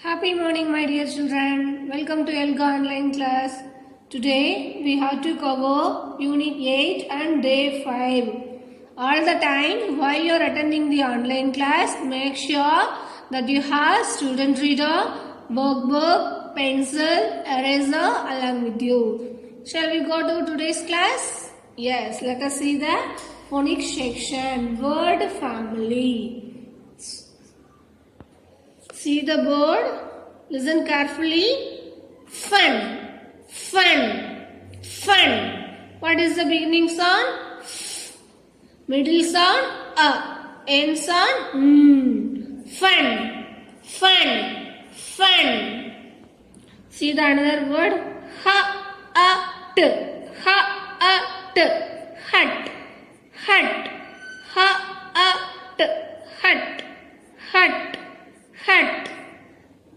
Happy morning, my dear children. Welcome to Elga online class. Today we have to cover Unit 8 and Day 5. All the time while you are attending the online class, make sure that you have student reader, workbook, pencil, eraser along with you. Shall we go to today's class? Yes, let us see the phonics section. Word family. See the board. Listen carefully. Fun, fun, fun. What is the beginning sound? F. Middle sound? A. End sound? Fun, fun, fun. See the another word? Ha, a, t. Ha, a, t. Hut, hut. Ha, a, t. Hut, hut. Hut.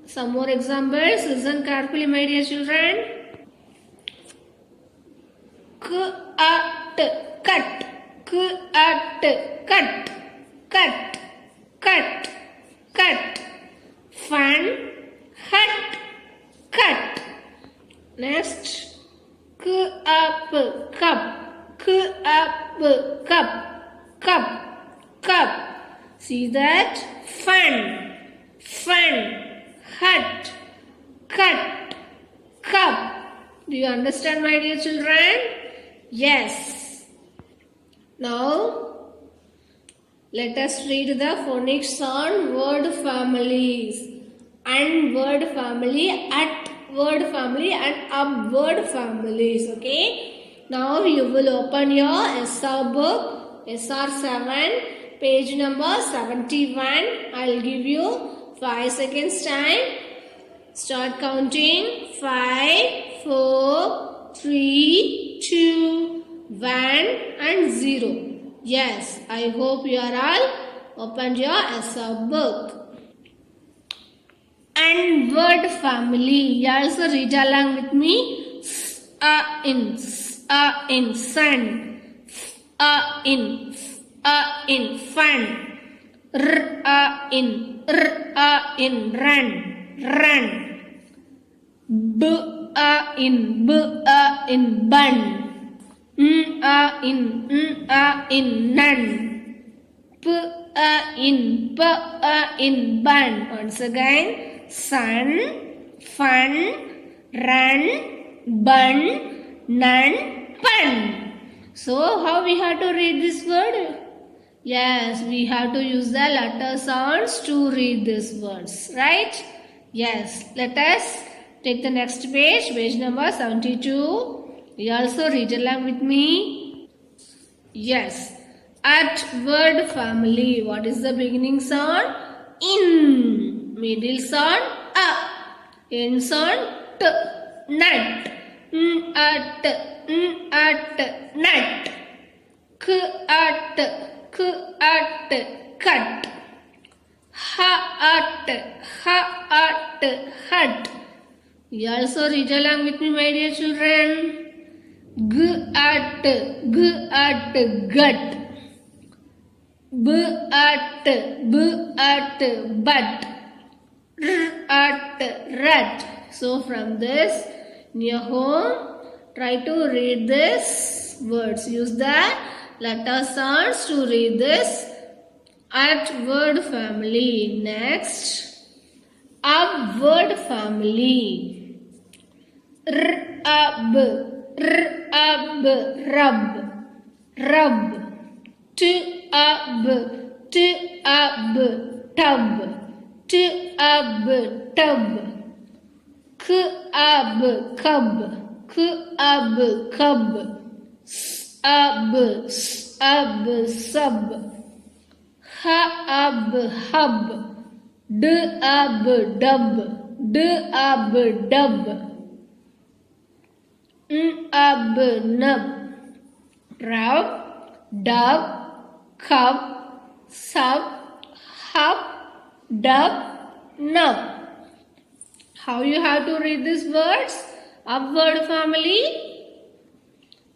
Some more examples. Listen carefully, my dear children. Cut, cut, cut, cut, cut, cut, cut. Fun, hut, cut. Next, cup, cup, cup, cup, cup. See that? Fun. Fun, hut, cut, cup. Do you understand, my dear children? Yes. Now, let us read the phonics on word families and word family, at word family and up word families. Okay. Now, you will open your SR book, SR 7, page number 71. I will give you 5 seconds time. Start counting. 5, 4, 3, 2, 1 and 0. Yes, I hope you are all opened your SR book. And word family. You also read along with me. In sun. In fun. In run, run. In bun. In none. In bun. Once again, sun, fun, run, bun, none, pun. So how we have to read this word? Yes, we have to use the letter sounds to read these words, right? Yes, let us take the next page, page number 72. You also read along with me. Yes, at word family, what is the beginning sound? In. Middle sound? A. End sound? T. Nut. Nut. Cut. Hut. You also read along with me, my dear children. Gut. Butt. Rat. So from this, in your home, try to read this words. Use the letter sounds to read this at word family. Next, up word family. Rub, rub. Tub, tub. Tub. Cub. Sub. Hub. Dub. Nub. Rub. Dub. Cub. Sub. Hub. Dub. Nub. How you have to read these words? Up word family.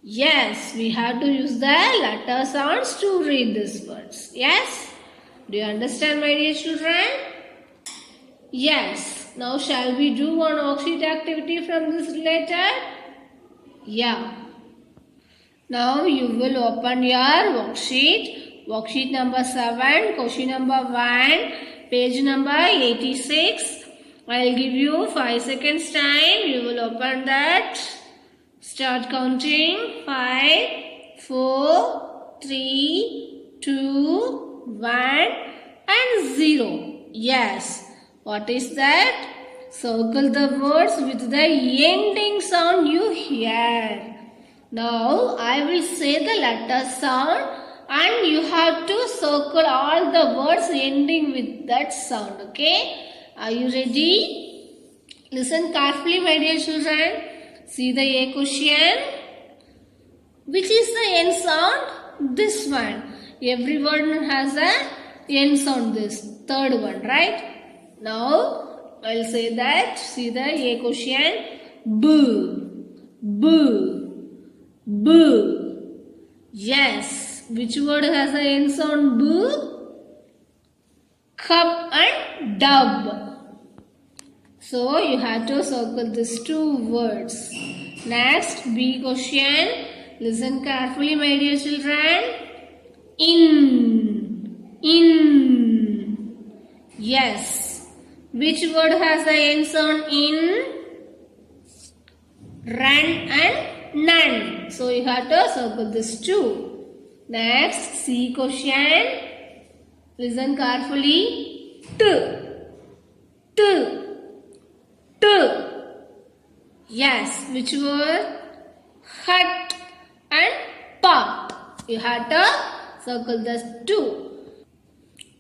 Yes, we have to use the letter sounds to read these words. Yes? Do you understand, my dear children? Yes. Now shall we do one worksheet activity from this related? Yeah. Now you will open your worksheet. Worksheet number 7, question number 1, page number 86. I will give you 5 seconds time. You will open that. Start counting. 5, 4, 3, 2, 1 and 0. Yes. What is that? Circle the words with the ending sound you hear. Now I will say the letter sound and you have to circle all the words ending with that sound. Okay? Are you ready? Listen carefully, my dear children. See the A question. Which is the N sound? This one. Every word has a N sound. This third one, right? Now I'll say that. See the A question. B. B. B. Yes. Which word has the N sound? B. Cup and dub. So you have to circle these two words. Next, B question. Listen carefully, my dear children. In. In. Yes. Which word has the N sound? In. Run and none. So you have to circle these two. Next, C question. Listen carefully. T. T. T. Yes. Which word? Hut and pop. You have to circle the two.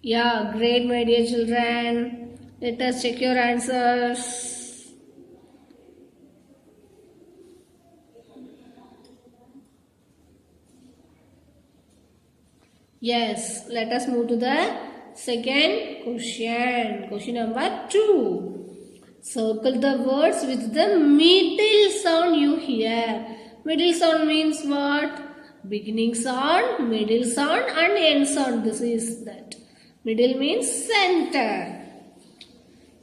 Yeah, great, my dear children. Let us check your answers. Yes, let us move to the second question. Question number 2. Circle the words with the middle sound you hear. Middle sound means what? Beginning sound, middle sound and end sound. This is that. Middle means center.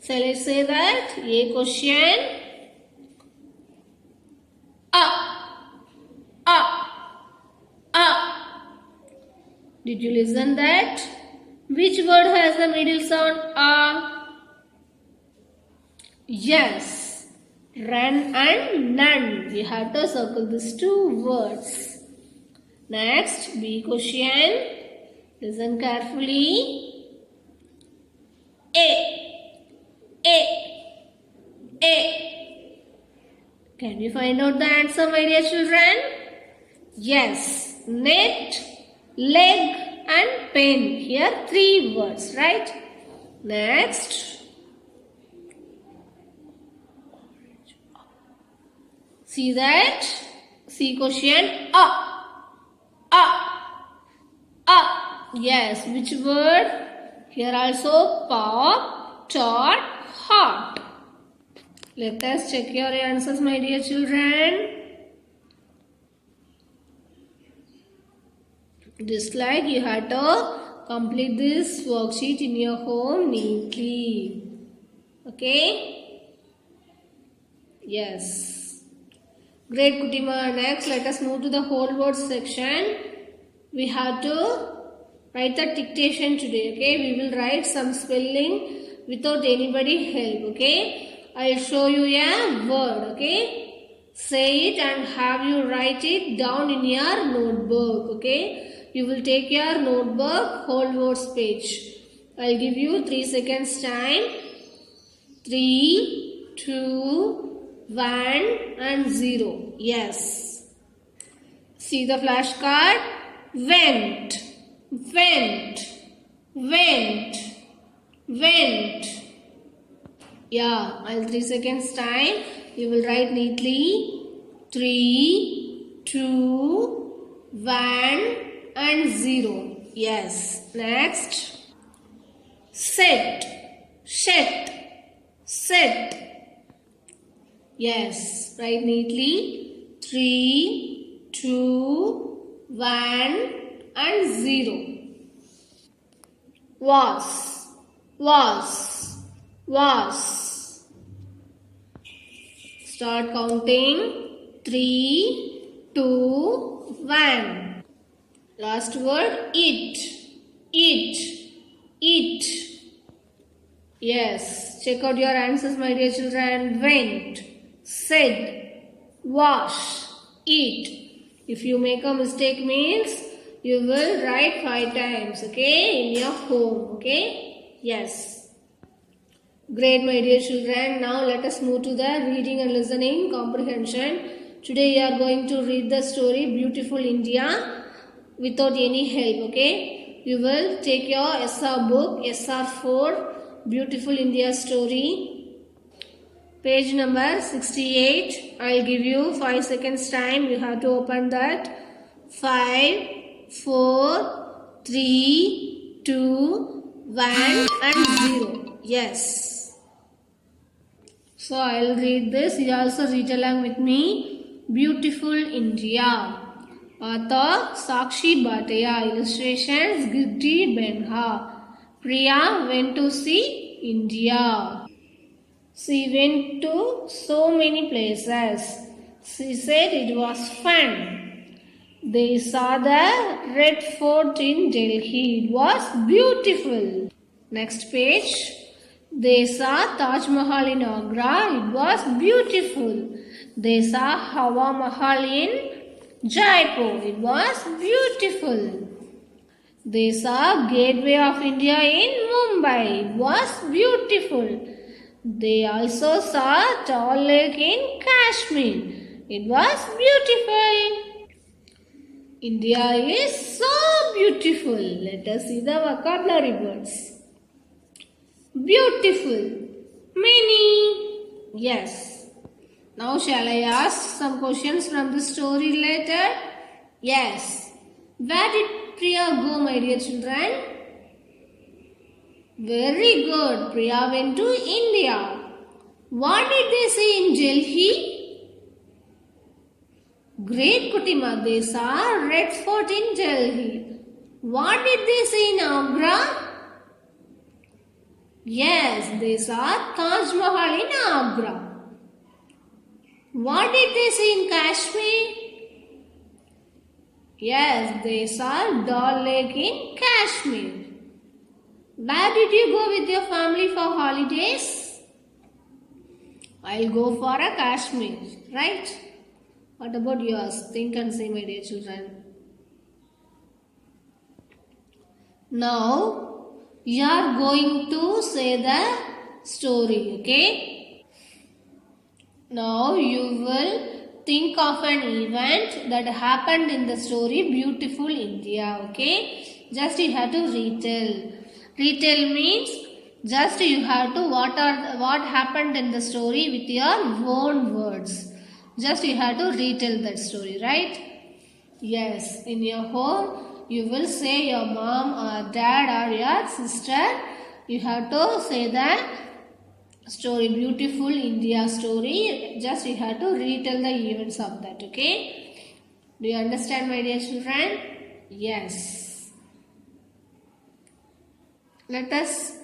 So let's say that. A question. Did you listen that? Which word has the middle sound A? Yes. Run and none. We have to circle these two words. Next, B question. Listen carefully. A. Can you find out the answer, my dear children? Yes. Net, leg and pen. Here 3 words, right? Next. See that? See question. Yes. Which word? Here also pop, tot, hot. Let us check your answers, my dear children. Just like you have to complete this worksheet in your home neatly. Okay? Yes. Great, Kutima. Next, let us move to the whole word section. We have to write the dictation today. Okay? We will write some spelling without anybody help. Okay? I will show you a word. Okay? Say it and have you write it down in your notebook. Okay? You will take your notebook, whole words page. I will give you 3 seconds time. 3, 2, 1 and 0. Yes. See the flashcard. Went, went, went, went. Yeah, I'll 3 seconds time. You will write neatly. 3, 2, 1 and 0. Yes. Next. Set, set, set. Yes. Write neatly. 3, 2, 1 and 0. Was, was, was. Start counting. 3, 2, 1. Last word, eat. Eat. Eat. Yes. Check out your answers, my dear children. Went. Said. Wash. Eat. If you make a mistake means you will write 5 times. Okay. In your home. Okay. Yes. Great, my dear children. Now let us move to the reading and listening comprehension. Today you are going to read the story Beautiful India without any help. Okay. You will take your SR book, SR4, Beautiful India story. Page number 68. I will give you 5 seconds time. You have to open that. 5, 4, 3, 2, 1 and 0. Yes. So I will read this. You also read along with me. Beautiful India. Author Sakshi Bhatia. Illustrations Giddy Benha. Priya went to see India. She went to so many places. She said it was fun. They saw the Red Fort in Delhi. It was beautiful. Next page. They saw Taj Mahal in Agra. It was beautiful. They saw Hawa Mahal in Jaipur. It was beautiful. They saw Gateway of India in Mumbai. It was beautiful. They also saw Dal Lake in Kashmir. It was beautiful. India is so beautiful. Let us see the vocabulary words. Beautiful. Many. Yes. Now shall I ask some questions from the story related? Yes. Where did Priya go, my dear children? Very good. Priya went to India. What did they see in Delhi? Great, Kutima. They saw Red Fort in Delhi. What did they see in Agra? Yes, they saw Taj Mahal in Agra. What did they see in Kashmir? Yes, they saw Dal Lake in Kashmir. Where did you go with your family for holidays? I'll go for a Kashmir, right? What about yours? Think and say, my dear children. Now, you are going to say the story, okay? Now, you will think of an event that happened in the story Beautiful India, okay? Just you have to retell. Retell means just you have to what happened in the story with your own words. Just you have to retell that story, right? Yes, in your home you will say your mom or dad or your sister. You have to say the story, Beautiful India story. Just you have to retell the events of that, okay? Do you understand, my dear children? Yes. Let us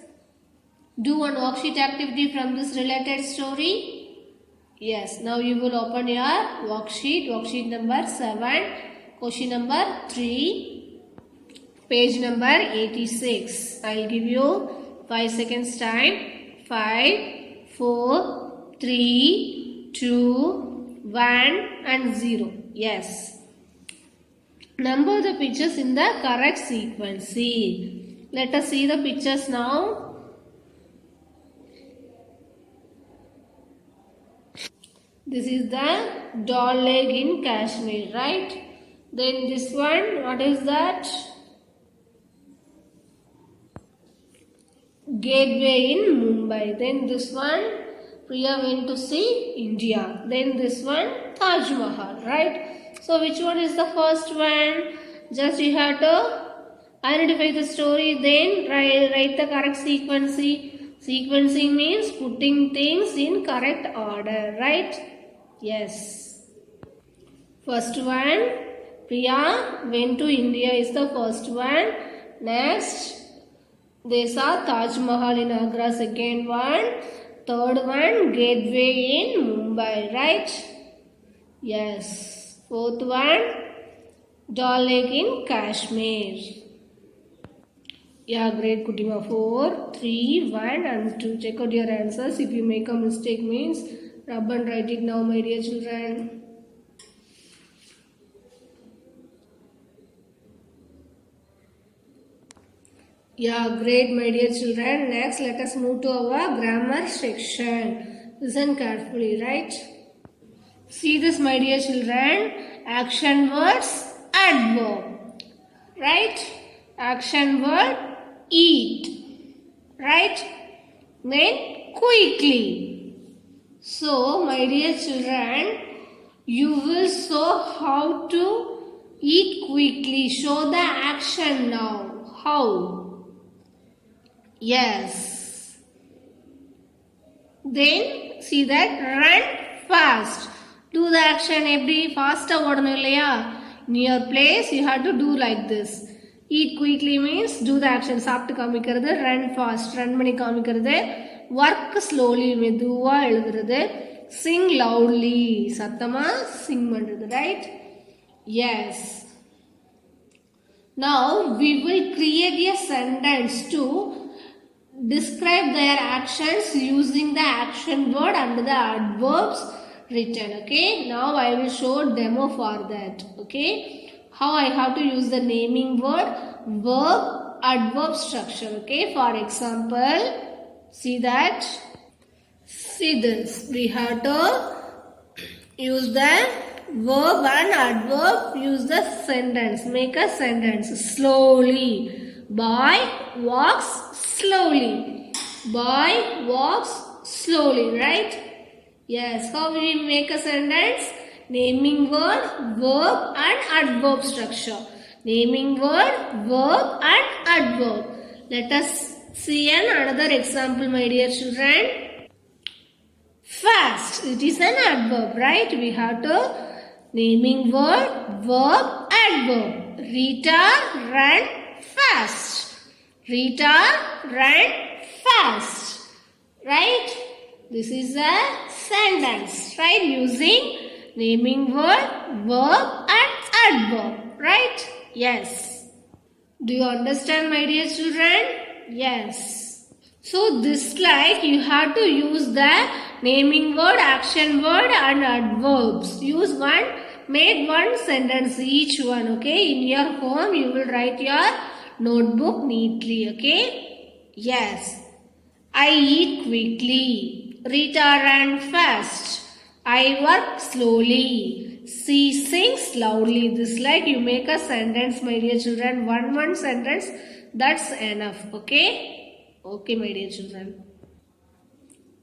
do one worksheet activity from this related story. Yes, now you will open your worksheet number 7, question number 3, page number 86. I will give you 5 seconds time. 5, 4, 3, 2, 1 and 0. Yes. Number the pictures in the correct sequence. See. Let us see the pictures now. This is the Dal Lake in Kashmir, right? Then this one, what is that? Gateway in Mumbai. Then this one, Priya went to see India. Then this one, Taj Mahal, right? So which one is the first one? Just you have to identify the story, then write the correct sequencing. Sequencing means putting things in correct order, right? Yes. First one, Priya went to India is the first one. Next, they saw Taj Mahal in Agra, second one. Third one, Gateway in Mumbai, right? Yes. Fourth one, Dal Lake in Kashmir. Yeah, great Kutima. 4, 3, 1 and 2. Check out your answers. If you make a mistake means rub and write it now, my dear children. Yeah, great, my dear children. Next, let us move to our grammar section. Listen carefully, right? See this, my dear children. Action words, adverb. Right? Action word, eat. Right? Then, quickly. So, my dear children, you will show how to eat quickly. Show the action now. How? Yes. Then see that run fast. Do the action every faster in your place you have to do like this. Eat quickly means do the action. Saaptu kaamikirathu, run fast, run mani kaamikirathu, work slowly meduva eludrathu, sing loudly, sattama sing pandrathu, right? Yes. Now we will create a sentence to describe their actions using the action word and the adverbs written. Okay, now I will show demo for that. Okay, how I have to use the naming word, verb, adverb structure. Okay, for example, see that. See this. We have to use the verb and adverb. Use the sentence. Make a sentence. Slowly. Boy walks slowly. Boy walks slowly, right? Yes. How will we make a sentence? Naming word, verb and adverb structure. Naming word, verb and adverb. Let us see another example, my dear children. Fast. It is an adverb, right? We have to naming word, verb, adverb. Rita ran fast. Rita ran fast. Right? This is a sentence. Right? Using naming word, verb and adverb. Right? Yes. Do you understand, my dear children? Yes. So this like you have to use the naming word, action word and adverbs. Use one, make one sentence each one. Okay? In your home you will write your notebook neatly. Okay? Yes. I eat quickly. Rita ran fast. I work slowly. She sings loudly. This like you make a sentence, my dear children. One sentence. That's enough. Okay? Okay, my dear children.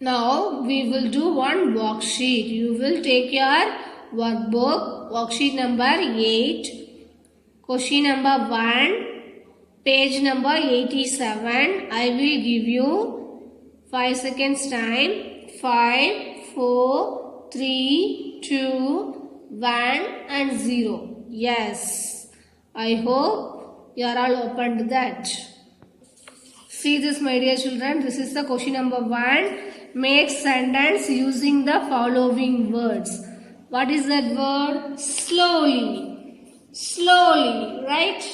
Now we will do one worksheet. You will take your workbook, worksheet number 8, question number 1, page number 87. I will give you 5 seconds time. 5, 4, 3, 2, 1 and 0. Yes. I hope you are all opened that. See this, my dear children. This is the question number 1. Make sentence using the following words. What is that word? Slowly. Slowly, right?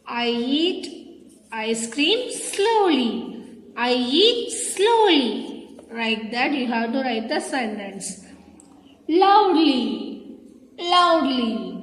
I eat ice cream slowly. I eat slowly. Like that you have to write the sentence. Loudly. Loudly.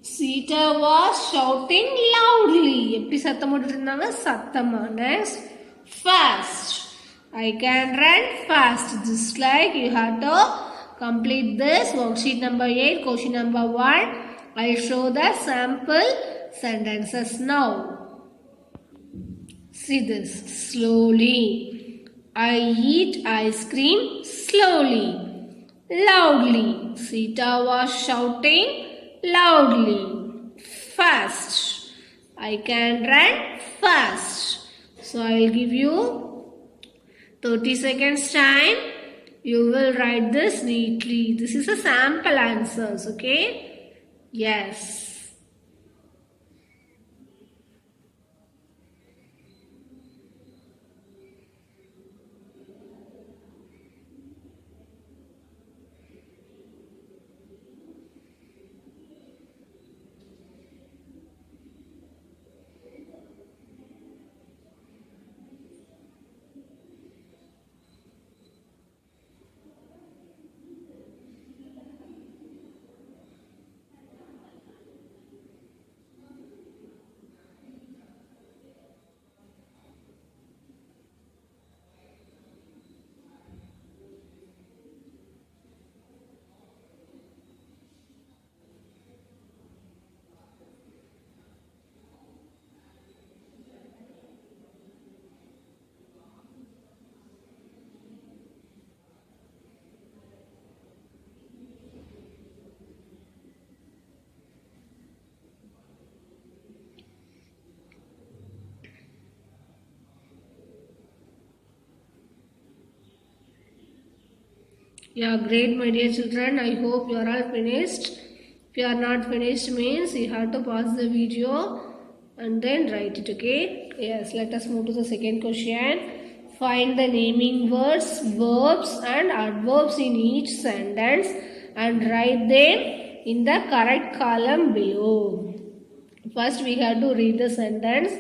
Sita was shouting loudly. Eppadi satham pottirundanga? Sathama. Next. Fast. I can run fast. Just like you have to complete this worksheet number 8, question number 1. I'll show the sample sentences now. See this. Slowly. I eat ice cream slowly. Loudly. Sita was shouting loudly. Fast. I can run fast. So I will give you 30 seconds time. You will write this neatly. This is a sample answers. Okay? Yes. Yeah, great, my dear children. I hope you are all finished. If you are not finished, means you have to pause the video and then write it, okay? Yes, let us move to the second question. Find the naming words, verbs and adverbs in each sentence and write them in the correct column below. First, we have to read the sentence.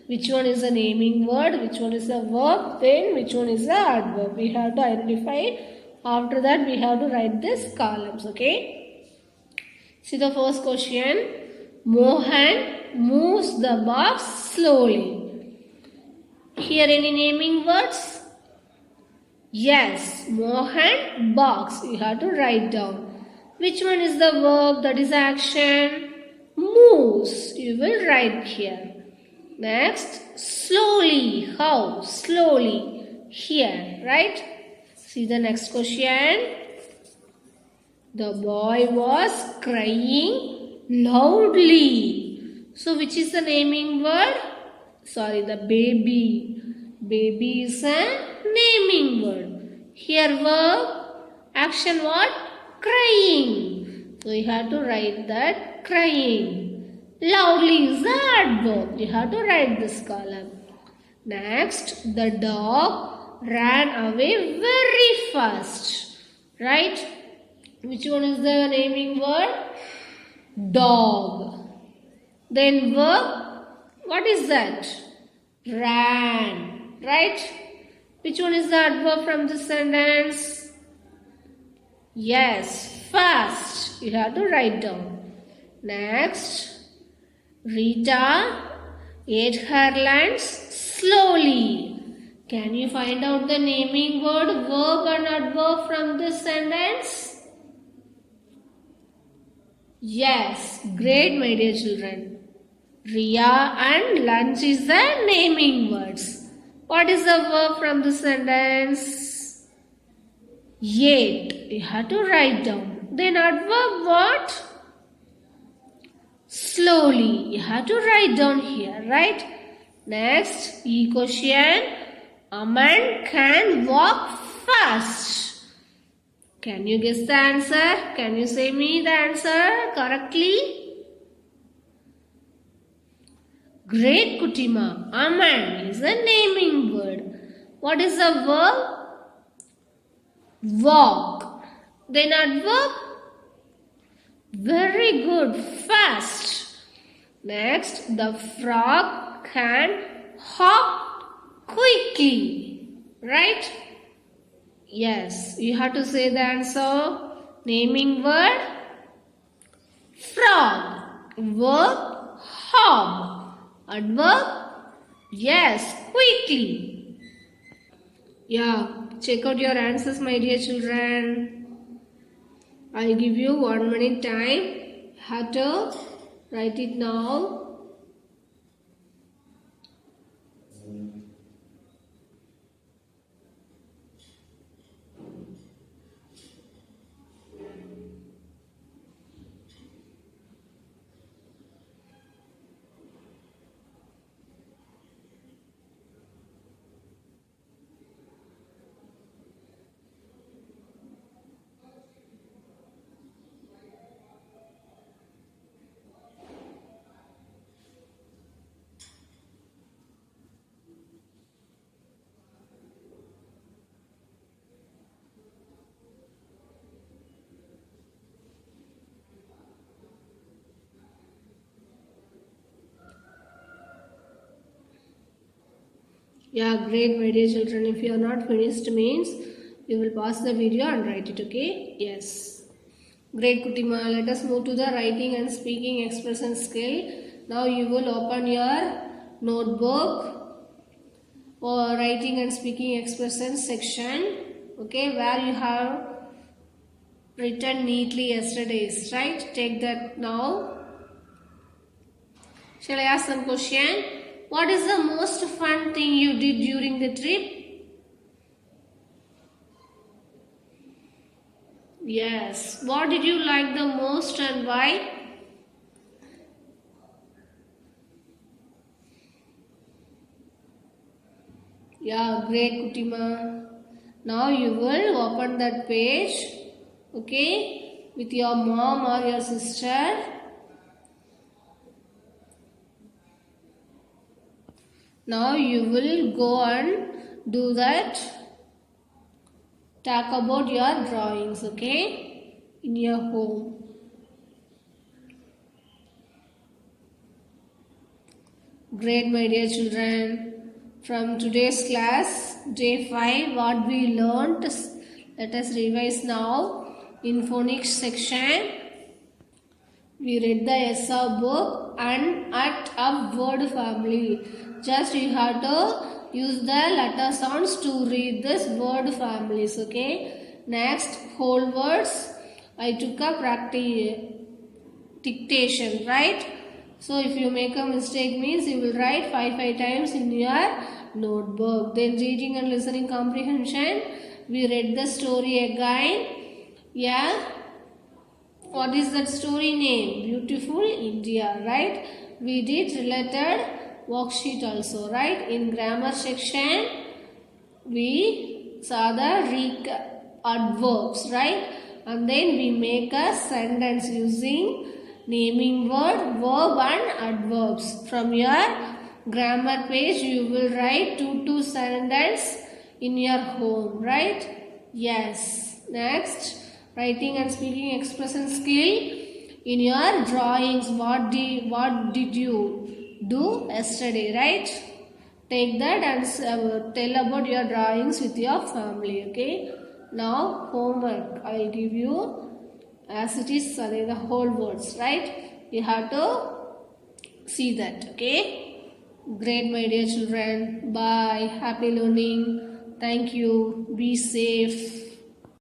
Which one is a naming word, which one is a verb, then which one is the adverb. We have to identify. After that, we have to write these columns, okay? See the first question. Mohan moves the box slowly. Here any naming words? Yes, Mohan box. You have to write down. Which one is the verb, that is action? Moves. You will write here. Next, slowly. How? Slowly. Here, right? See the next question. The boy was crying loudly. So, which is the naming word? Sorry, the baby. Baby is a naming word. Here, verb. Action what? Crying. So, you have to write that crying. Loudly is the adverb. You have to write this column. Next, the dog ran away very fast. Right? Which one is the naming word? Dog. Then verb. What is that? Ran. Right? Which one is the adverb from this sentence? Yes, fast. You have to write down. Next. Rita ate her lunch slowly. Can you find out the naming word, verb and adverb from this sentence? Yes, great, my dear children. Ria and lunch is the naming words. What is the verb from the sentence? Ate. You have to write down. Then adverb what? Slowly. You have to write down here, right? Next, E question. Aman can walk fast. Can you guess the answer? Can you say me the answer correctly? Great, Kutima. Aman is a naming word. What is the verb? Walk. Then adverb? Very good. Fast. Next, the frog can hop quickly. Right? Yes. You have to say the answer. Naming word? Frog. Verb? Hop. Adverb? Yes. Quickly. Yeah. Check out your answers, my dear children. I'll give you 1 minute time. Have to write it now. Yeah, great, my dear children. If you are not finished means you will pause the video and write it, okay? Yes. Great, Kutima. Let us move to the writing and speaking expression skill. Now you will open your notebook or writing and speaking expression section, okay, where you have written neatly yesterday's, right? Take that now. Shall I ask some question? What is the most fun thing you did during the trip? Yes. What did you like the most and why? Yeah, great, Kutima. Now you will open that page, okay, with your mom or your sister. Now you will go and do that. Talk about your drawings, okay, in your home. Great, my dear children. From today's class, day 5, what we learnt, let us revise now. In phonics section, we read the ESSA book and at of word family. Just you have to use the letter sounds to read this word families, okay. Next, whole words. I took a practice dictation, right? So if you make a mistake means you will write 5 times in your notebook. Then reading and listening comprehension. We read the story again. Yeah. What is that story name? Beautiful India, right? We did related worksheet also, right? In grammar section, we saw the adverbs, right? And then we make a sentence using naming word, verb and adverbs. From your grammar page, you will write 2 sentences in your home, right? Yes. Next, writing and speaking expression skill. In your drawings, what did you do yesterday, right? Take that and tell about your drawings with your family, okay? Now, homework. I will give you as it is, the whole words, right? You have to see that, okay? Great, my dear children. Bye. Happy learning. Thank you. Be safe.